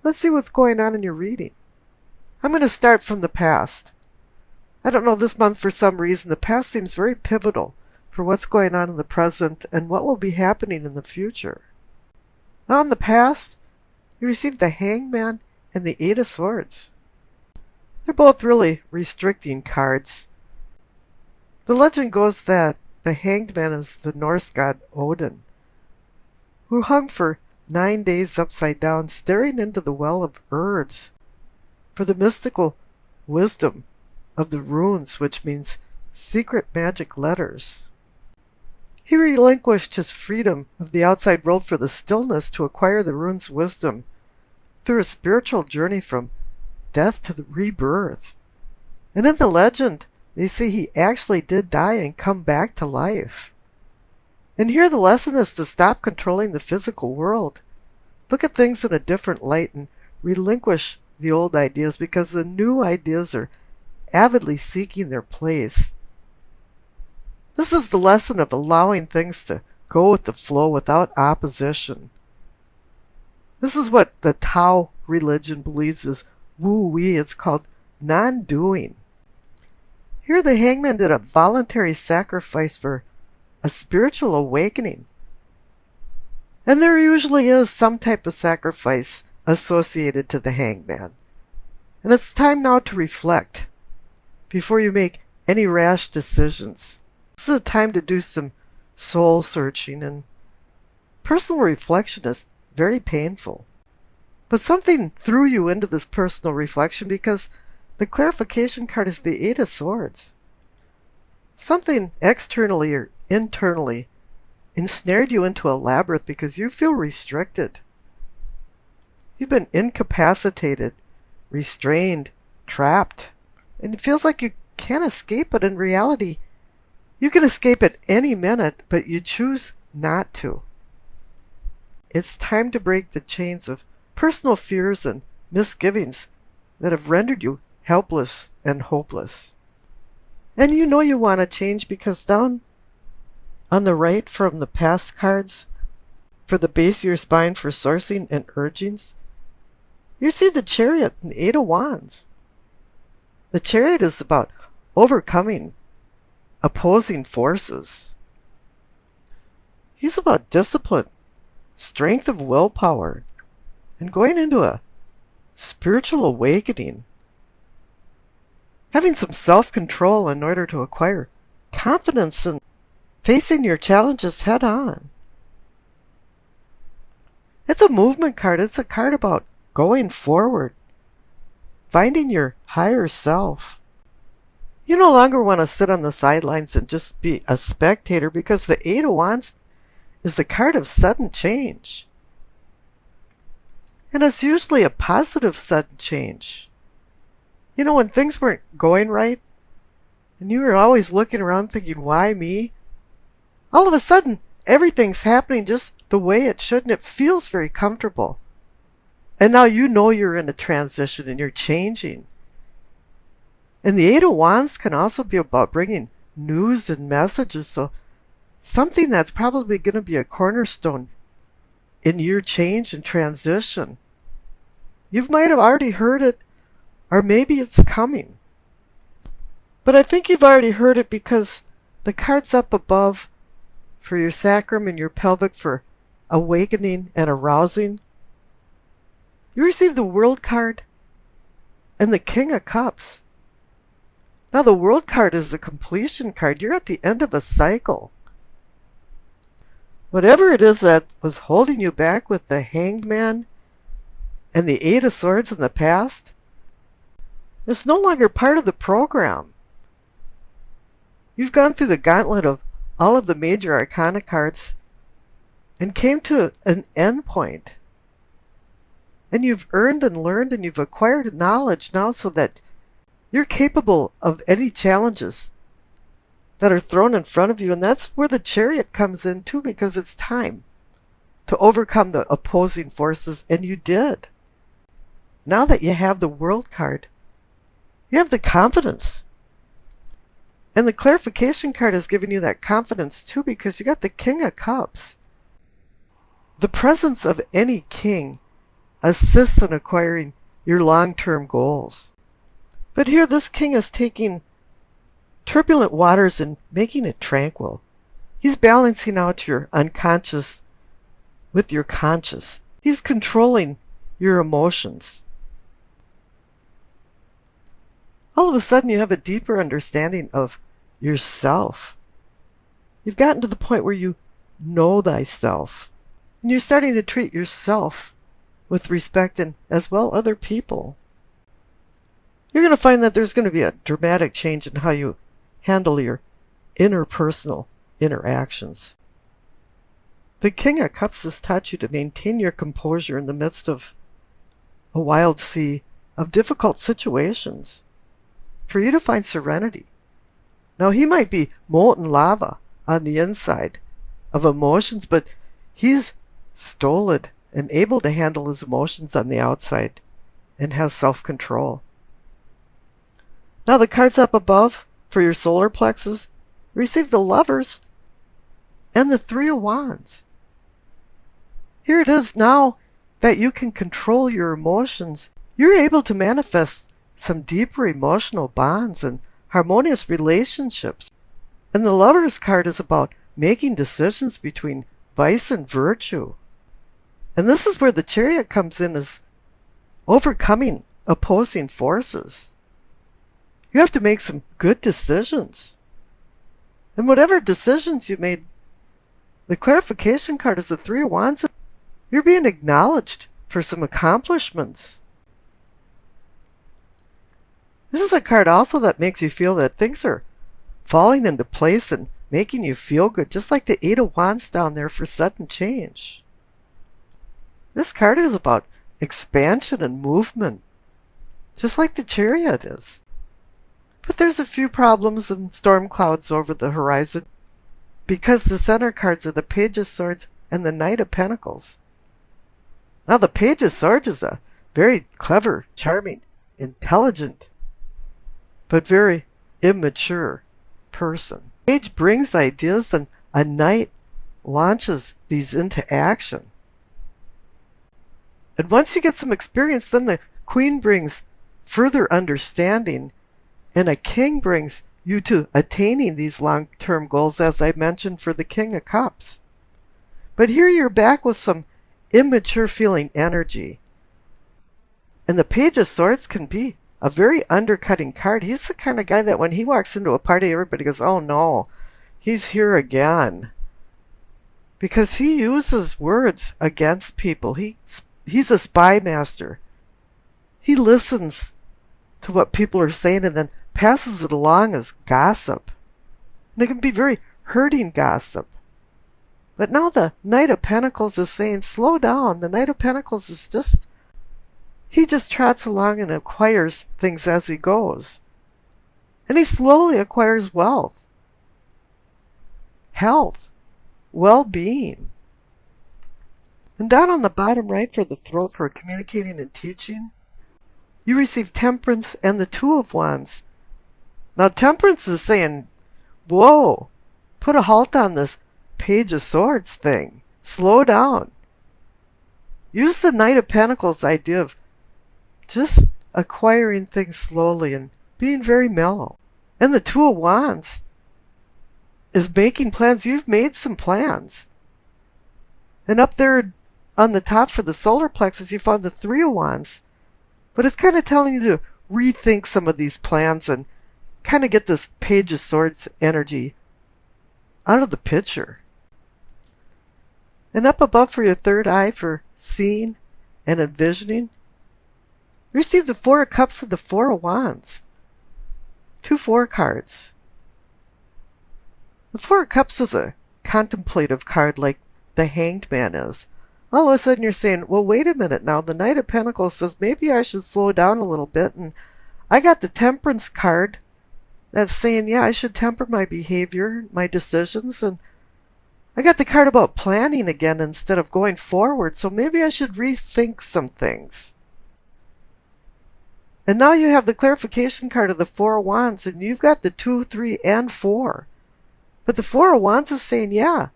Let's see what's going on in your reading. I'm going to start from the past. I don't know, this month for some reason, the past seems very pivotal for what's going on in the present and what will be happening in the future. Now in the past, you received the Hangman and the Eight of Swords. They're both really restricting cards. The legend goes that the Hanged Man is the Norse god Odin, who hung for 9 days upside down, staring into the well of Urds for the mystical wisdom of the runes, which means secret magic letters. He relinquished his freedom of the outside world for the stillness to acquire the runes' wisdom through a spiritual journey from death to the rebirth. And in the legend, they say he actually did die and come back to life. And here the lesson is to stop controlling the physical world. Look at things in a different light and relinquish the old ideas, because the new ideas are avidly seeking their place. This is the lesson of allowing things to go with the flow without opposition. This is what the Tao religion believes is woo-wee. It's called non-doing. Here the Hangman did a voluntary sacrifice for a spiritual awakening. And there usually is some type of sacrifice associated to the Hangman. And it's time now to reflect before you make any rash decisions. This is a time to do some soul searching, and personal reflection is very painful. But something threw you into this personal reflection because the clarification card is the Eight of Swords. Something externally or internally ensnared you into a labyrinth because you feel restricted. You've been incapacitated, restrained, trapped, and it feels like you can't escape, but in reality, you can escape at any minute, but you choose not to. It's time to break the chains of personal fears and misgivings that have rendered you helpless and hopeless. And you know you want to change because down on the right from the past cards, for the base of your spine for sourcing and urgings, you see the Chariot and the Eight of Wands. The Chariot is about overcoming opposing forces. He's about discipline, strength of willpower, and going into a spiritual awakening. Having some self-control in order to acquire confidence and facing your challenges head on. It's a movement card. It's a card about going forward, finding your higher self. You no longer want to sit on the sidelines and just be a spectator, because the Eight of Wands is the card of sudden change. And it's usually a positive sudden change. You know, when things weren't going right, and you were always looking around thinking, why me? All of a sudden, everything's happening just the way it should, and it feels very comfortable. And now you know you're in a transition and you're changing. And the Eight of Wands can also be about bringing news and messages, so something that's probably going to be a cornerstone in your change and transition. You might have already heard it, or maybe it's coming. But I think you've already heard it because the card's up above for your sacrum and your pelvic for awakening and arousing. You receive the World card and the King of Cups. Now the World card is the completion card. You're at the end of a cycle. Whatever it is that was holding you back with the Hanged Man and the Eight of Swords in the past, it's no longer part of the program. You've gone through the gauntlet of all of the major arcana cards and came to an end point. And you've earned and learned and you've acquired knowledge now so that you're capable of any challenges that are thrown in front of you. And that's where the Chariot comes in too, because it's time to overcome the opposing forces, and you did. Now that you have the World card, you have the confidence. And the clarification card has given you that confidence too, because you got the King of Cups. The presence of any king assists in acquiring your long-term goals. But here this king is taking turbulent waters and making it tranquil. He's balancing out your unconscious with your conscious. He's controlling your emotions. All of a sudden you have a deeper understanding of yourself. You've gotten to the point where you know thyself. And you're starting to treat yourself with respect and as well other people. You're going to find that there's going to be a dramatic change in how you handle your interpersonal interactions. The King of Cups has taught you to maintain your composure in the midst of a wild sea of difficult situations, for you to find serenity. Now, he might be molten lava on the inside of emotions, but he's stolid and able to handle his emotions on the outside and has self-control. Now, the cards up above for your solar plexus receive the Lovers and the Three of Wands. Here it is now that you can control your emotions. You're able to manifest some deeper emotional bonds and harmonious relationships. And the Lovers card is about making decisions between vice and virtue. And this is where the Chariot comes in, as overcoming opposing forces. You have to make some good decisions. And whatever decisions you made, the clarification card is the Three of Wands. You're being acknowledged for some accomplishments. This is a card also that makes you feel that things are falling into place and making you feel good, just like the Eight of Wands down there for sudden change. This card is about expansion and movement, just like the Chariot is. But there's a few problems and storm clouds over the horizon, because the center cards are the Page of Swords and the Knight of Pentacles. Now, the Page of Swords is a very clever, charming, intelligent, but very immature person. Page brings ideas, and a Knight launches these into action. And once you get some experience, then the Queen brings further understanding, and a King brings you to attaining these long-term goals, as I mentioned for the King of Cups. But here you're back with some immature feeling energy. And the Page of Swords can be a very undercutting card. He's the kind of guy that when he walks into a party, everybody goes, oh no, he's here again. Because he uses words against people. He's a spy master. He listens to what people are saying and then passes it along as gossip. And it can be very hurting gossip. But now the Knight of Pentacles is saying, slow down. The Knight of Pentacles is he just trots along and acquires things as he goes. And he slowly acquires wealth, health, well-being. And down on the bottom right for the throat for communicating and teaching, you receive Temperance and the Two of Wands. Now, Temperance is saying, whoa, put a halt on this Page of Swords thing. Slow down. Use the Knight of Pentacles idea of just acquiring things slowly and being very mellow. And the Two of Wands is making plans. You've made some plans. And up there on the top for the solar plexus, you found the Three of Wands. But it's kind of telling you to rethink some of these plans and kind of get this Page of Swords energy out of the picture. And up above for your third eye for seeing and envisioning, receive the Four of Cups and the Four of Wands. 2 4 cards. The Four of Cups is a contemplative card like the Hanged Man is. All of a sudden you're saying, well, wait a minute now. The Knight of Pentacles says maybe I should slow down a little bit. And I got the Temperance card that's saying, yeah, I should temper my behavior, my decisions. And I got the card about planning again instead of going forward. So maybe I should rethink some things. And now you have the clarification card of the Four of Wands, and you've got the 2, 3, and 4. But the Four of Wands is saying, yeah,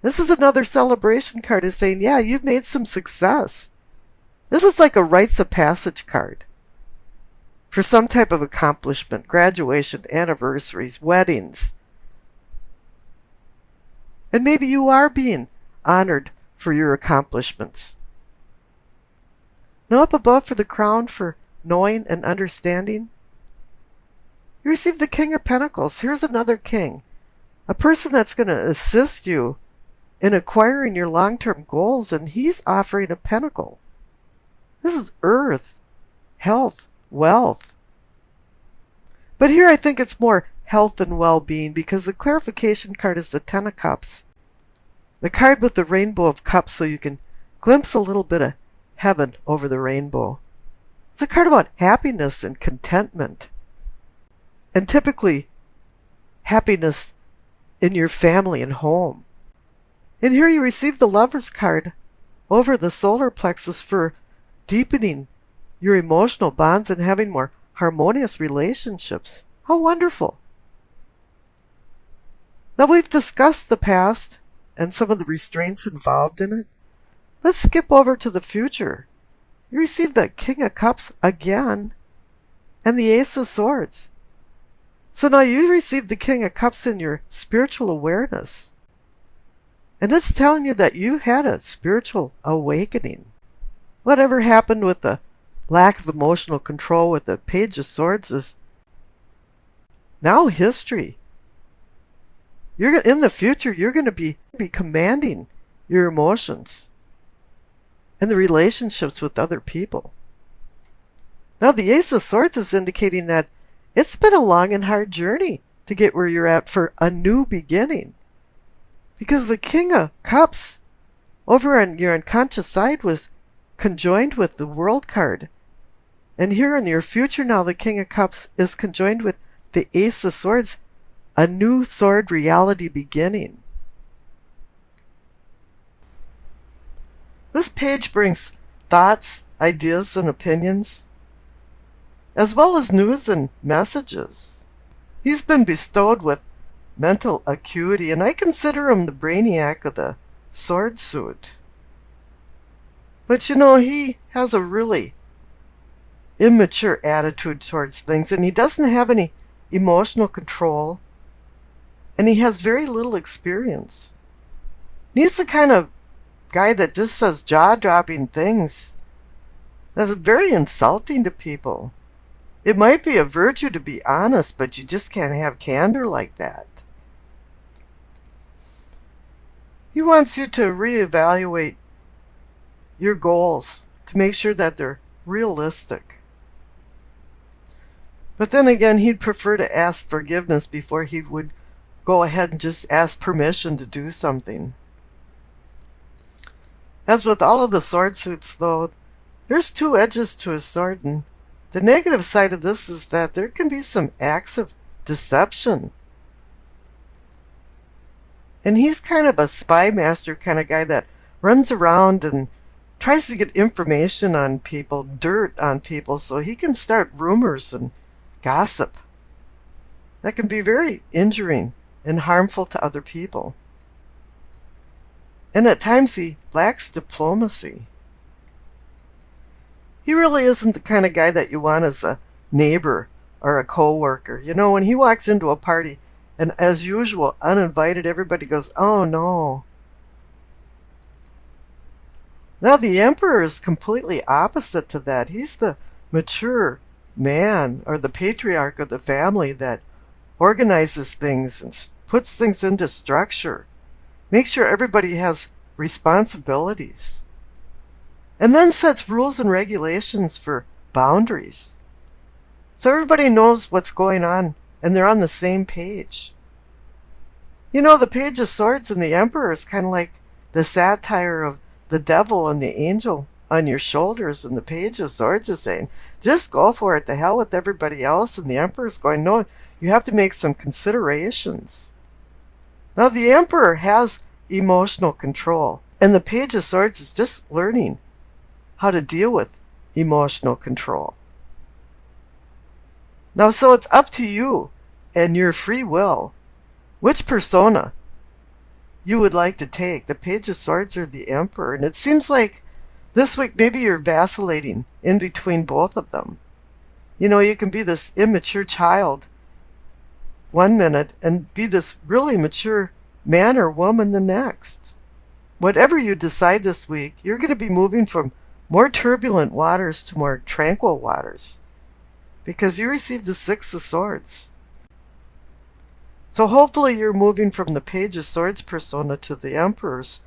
this is another celebration card, is saying, yeah, you've made some success. This is like a rites of passage card for some type of accomplishment, graduation, anniversaries, weddings. And maybe you are being honored for your accomplishments. Now up above for the crown for knowing and understanding, you receive the King of Pentacles. Here's another king, a person that's going to assist you in acquiring your long-term goals, and he's offering a pentacle. This is earth, health, wealth. But here I think it's more health and well-being, because the clarification card is the Ten of Cups. The card with the rainbow of cups, so you can glimpse a little bit of heaven over the rainbow. It's a card about happiness and contentment. And typically, happiness in your family and home. And here you receive the Lover's card over the solar plexus for deepening your emotional bonds and having more harmonious relationships. How wonderful. Now we've discussed the past and some of the restraints involved in it. Let's skip over to the future. You receive the King of Cups again and the Ace of Swords. So now you receive the King of Cups in your spiritual awareness. And it's telling you that you had a spiritual awakening. Whatever happened with the lack of emotional control with the Page of Swords is now history. In the future, you're going to be commanding your emotions and the relationships with other people. Now the Ace of Swords is indicating that it's been a long and hard journey to get where you're at for a new beginning. Because the King of Cups over on your unconscious side was conjoined with the World card. And here in your future now, the King of Cups is conjoined with the Ace of Swords, a new sword reality beginning. This page brings thoughts, ideas, and opinions, as well as news and messages. He's been bestowed with mental acuity, and I consider him the brainiac of the sword suit. But you know, he has a really immature attitude towards things, and he doesn't have any emotional control, and he has very little experience. He's the kind of guy that just says jaw-dropping things that's very insulting to people. It might be a virtue to be honest, but you just can't have candor like that. He wants you to reevaluate your goals to make sure that they're realistic. But then again, he'd prefer to ask forgiveness before he would go ahead and just ask permission to do something. As with all of the sword suits, though, there's two edges to a sword, and the negative side of this is that there can be some acts of deception. And he's kind of a spy master kind of guy that runs around and tries to get information on people, dirt on people, so he can start rumors and gossip. That can be very injuring and harmful to other people. And at times he lacks diplomacy. He really isn't the kind of guy that you want as a neighbor or a co-worker. You know, when he walks into a party, and as usual, uninvited, everybody goes, "Oh no." Now the Emperor is completely opposite to that. He's the mature man, or the patriarch of the family, that organizes things and puts things into structure. Makes sure everybody has responsibilities. And then sets rules and regulations for boundaries. So everybody knows what's going on and they're on the same page. You know, the Page of Swords and the Emperor is kind of like the satire of the devil and the angel on your shoulders, and the Page of Swords is saying, just go for it, the hell with everybody else, and the Emperor's going, no, you have to make some considerations. Now the Emperor has emotional control, and the Page of Swords is just learning how to deal with emotional control. Now, so it's up to you and your free will which persona you would like to take, the Page of Swords or the Emperor. And it seems like This week, maybe you're vacillating in between both of them. You can be this immature child one minute and be this really mature man or woman the next. Whatever you decide this week, you're going to be moving from more turbulent waters to more tranquil waters because you received the Six of Swords. So hopefully you're moving from the Page of Swords persona to the Emperor's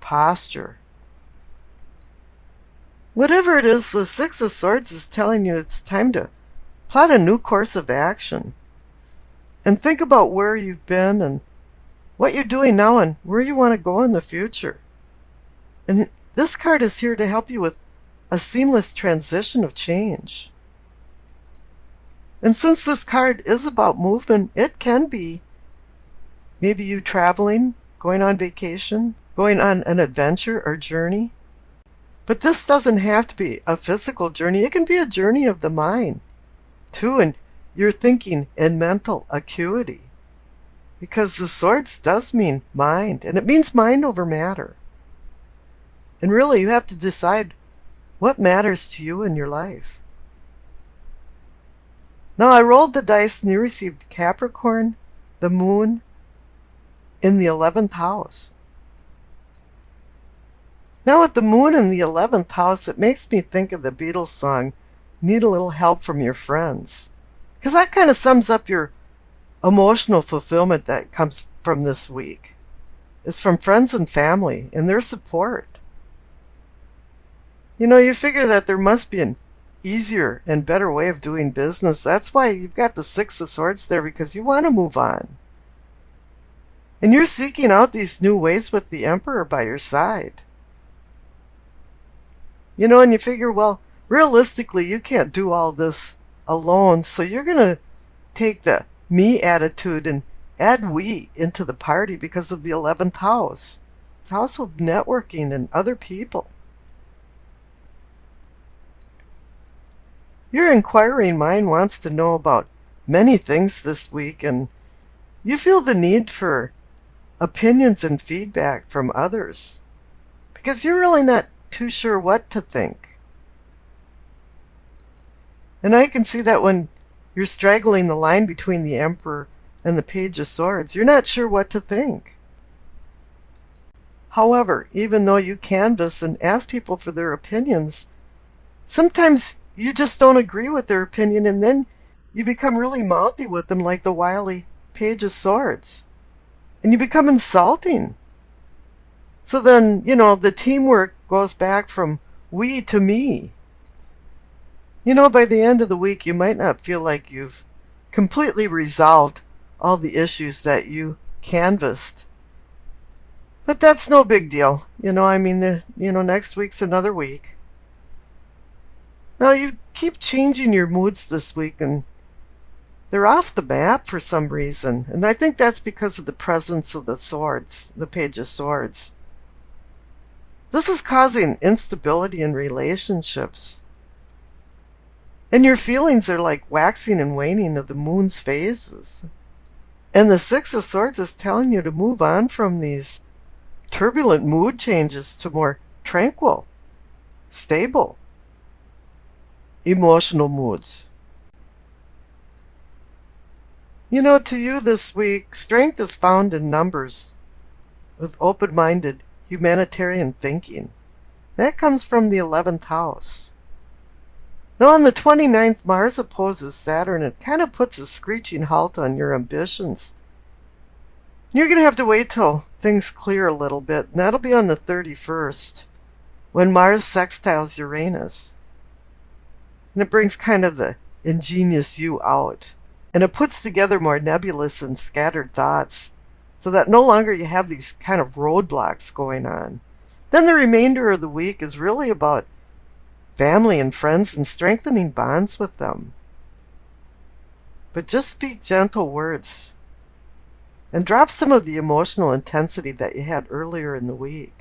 posture. Whatever it is, the Six of Swords is telling you it's time to plot a new course of action. And think about where you've been and what you're doing now and where you want to go in the future. And this card is here to help you with a seamless transition of change. And since this card is about movement, it can be maybe you traveling, going on vacation, going on an adventure or journey. But this doesn't have to be a physical journey. It can be a journey of the mind, too, and your thinking and mental acuity. Because the swords does mean mind, and it means mind over matter. And really, you have to decide what matters to you in your life. Now, I rolled the dice, and you received Capricorn, the moon, in the 11th house. Now, with the moon in the 11th house, it makes me think of the Beatles song, Need a Little Help from Your Friends. Because that kind of sums up your emotional fulfillment that comes from this week. It's from friends and family and their support. You figure that there must be an easier and better way of doing business. That's why you've got the Six of Swords there, because you want to move on. And you're seeking out these new ways with the Emperor by your side. And you figure, well, realistically, you can't do all this alone, so you're going to take the me attitude and add we into the party because of the 11th house. It's a house of networking and other people. Your inquiring mind wants to know about many things this week, and you feel the need for opinions and feedback from others because you're really not too sure what to think. And I can see that when you're straggling the line between the Emperor and the Page of Swords, you're not sure what to think. However, even though you canvass and ask people for their opinions, sometimes you just don't agree with their opinion, and then you become really mouthy with them like the wily Page of Swords. And you become insulting. So then, the teamwork goes back from we to me. By the end of the week, you might not feel like you've completely resolved all the issues that you canvassed. But that's no big deal. Next week's another week. Now, you keep changing your moods this week, and they're off the map for some reason. And I think that's because of the presence of the swords, the Page of Swords. This is causing instability in relationships. And your feelings are like waxing and waning of the moon's phases. And the Six of Swords is telling you to move on from these turbulent mood changes to more tranquil, stable, emotional moods. To you this week, strength is found in numbers with open-minded humanitarian thinking. That comes from the 11th house. Now on the 29th, Mars opposes Saturn. It kind of puts a screeching halt on your ambitions. You're going to have to wait till things clear a little bit, and that'll be on the 31st, when Mars sextiles Uranus. And it brings kind of the ingenious you out. And it puts together more nebulous and scattered thoughts, so that no longer you have these kind of roadblocks going on. Then the remainder of the week is really about family and friends and strengthening bonds with them. But just speak gentle words and drop some of the emotional intensity that you had earlier in the week.